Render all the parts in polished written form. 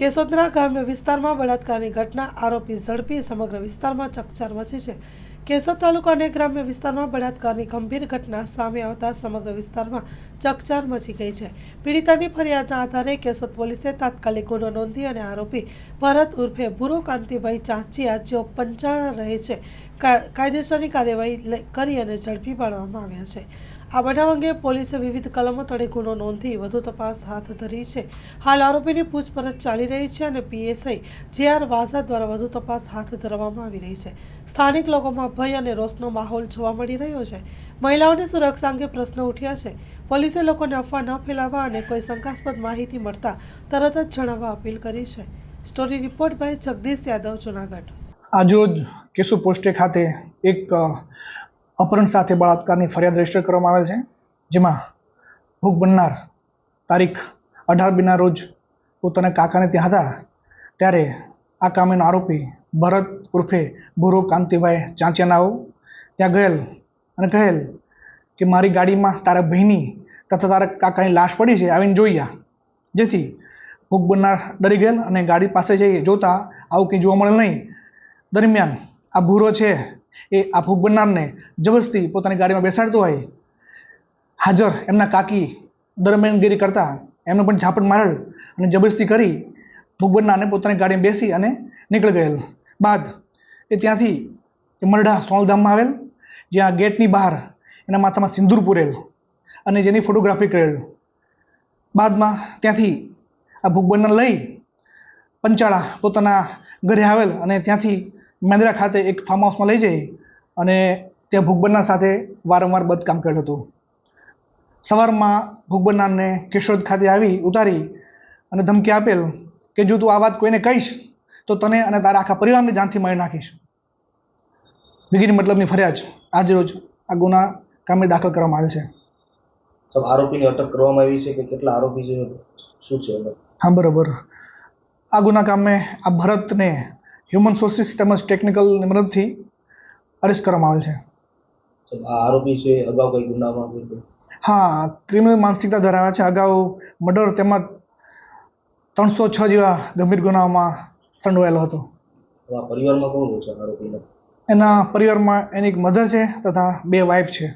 કેશોદના ગ્રામ્ય વિસ્તારમાં બળાત્કારની ઘટના, આરોપી ઝડપી, સમગ્ર વિસ્તારમાં ચકચાર મચી છે। કેશોદ તાલુકા અને ગ્રામ્ય વિસ્તારમાં બળાત્કારની ગંભીર ઘટના સામે આવતા સમગ્ર વિસ્તારમાં ચકચાર મચી ગઈ છે। પીડિતાની ફરિયાદના આધારે કેશોદ પોલીસે તાત્કાલિક ગુનો નોંધી અને આરોપી ભરત ઉર્ફે ભૂરો કાંતિભાઈ ચાંચિયા, જેઓ પંચાણા રહે છે, કાયદેસરની કાર્યવાહી કરી અને ઝડપી પાડવામાં આવ્યા છે। આ બનાવ અંગે પોલીસે વિવિધ કલમો તળે ગુનો નોંધી વધુ તપાસ હાથ ધરી છે। હાલ આરોપીની પૂછપરછ ચાલી રહી છે અને પીએસઆઈ જે.આર. વાઝા દ્વારા વધુ તપાસ હાથ ધરવામાં આવી રહી છે। સ્થાનિક લોકોમાં ભય અને રોષનો માહોલ જોવા મળી રહ્યો છે। મહિલાઓની સુરક્ષા અંગે પ્રશ્નો ઉઠ્યા છે। પોલીસે લોકોને અફવા ન ફેલાવવા અને કોઈ શંકાસ્પદ માહિતી મળતા તરત જ જણાવવા અપીલ કરી છે। Story report by Jagdish Yadav, Junagadh. આજરોજ કેશોદ પોસ્ટે ખાતે એક અપહરણ સાથે બળાત્કારની ફરિયાદ રજીસ્ટર કરવામાં આવેલ છે, જેમાં ભોગ બનનાર તારીખ 18/2ના રોજ પોતાના કાકાને ત્યાં હતા, ત્યારે આ કામનો આરોપી ભરત ઉર્ફે ભૂરો કાંતિભાઈ ચાંચિયાનાઓ ત્યાં ગયેલ અને કહેલ કે મારી ગાડીમાં તારા બહેની તથા તારા કાકાની લાશ પડી છે, આવીને જોઈ જા। જેથી ભોગ બનનાર ડરી ગયેલ અને ગાડી પાસે જઈ જોતા આવું કંઈ જોવા મળેલ નહીં। દરમિયાન આ ભૂરો છે એ આ ભોગ બનનારને જબરજસ્તી પોતાની ગાડીમાં બેસાડતો હોય, હાજર એમના કાકી દરમિયાનગીરી કરતા એમને પણ ઝાપટ મારેલ અને જબરજસ્તી કરી ભોગ બનનારને પોતાની ગાડીમાં બેસી અને નીકળી ગયેલ। બાદ એ ત્યાંથી મરડા સોલધામમાં આવેલ, જ્યાં ગેટની બહાર એના માથામાં સિંદૂર પૂરેલ અને જેની ફોટોગ્રાફી કરેલ। બાદમાં ત્યાંથી આ ભોગ બનનાર લઈ પંચાળા પોતાના ઘરે આવેલ અને ત્યાંથી મેંદરા ખાતે એક ફાર્મ હાઉસમાં લઈ જઈ અને ત્યાં ભોગ બનનાર સાથે વારંવાર બદકામ કરેલ હતું। સવારમાં ભોગ બનનારને કેશોદ ખાતે આવી ઉતારી અને ધમકી આપેલ કે જો તું આ વાત કોઈને કહીશ તો તને અને તારા આખા પરિવારને જાનથી મારી નાખીશ વગેરે મતલબની ફરિયાદ આજરોજ આ ગુના કામે દાખલ કરવામાં આવેલ છે। આરોપીની અટક કરવામાં આવી છે કે કેટલા આરોપી છે, શું છે? હા, બરાબર। આ ગુના કામે આ ભરતને હ્યુમન સોર્સિસ તેમજ ટેકનિકલની મદદથી અરેસ્ટ કરવામાં આવેલ છે। આ આરોપી છે અગાઉ કઈ ગુનામાં? હા, ક્રિમિનલ માનસિકતા ધરાવે છે। અગાઉ મર્ડર તેમજ 306 જેવા ગંભીર ગુનાઓમાં સંડોવાયેલો હતો। પરિવારમાં કોણ છે આરોપીના? એના પરિવારમાં એની એક મધર છે તથા 2 વાઇફ છે।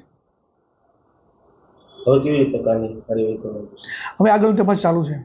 હવે કેવી પ્રકારની કાર્યવાહી કરવાની? હવે આગળ તપાસ ચાલુ છે।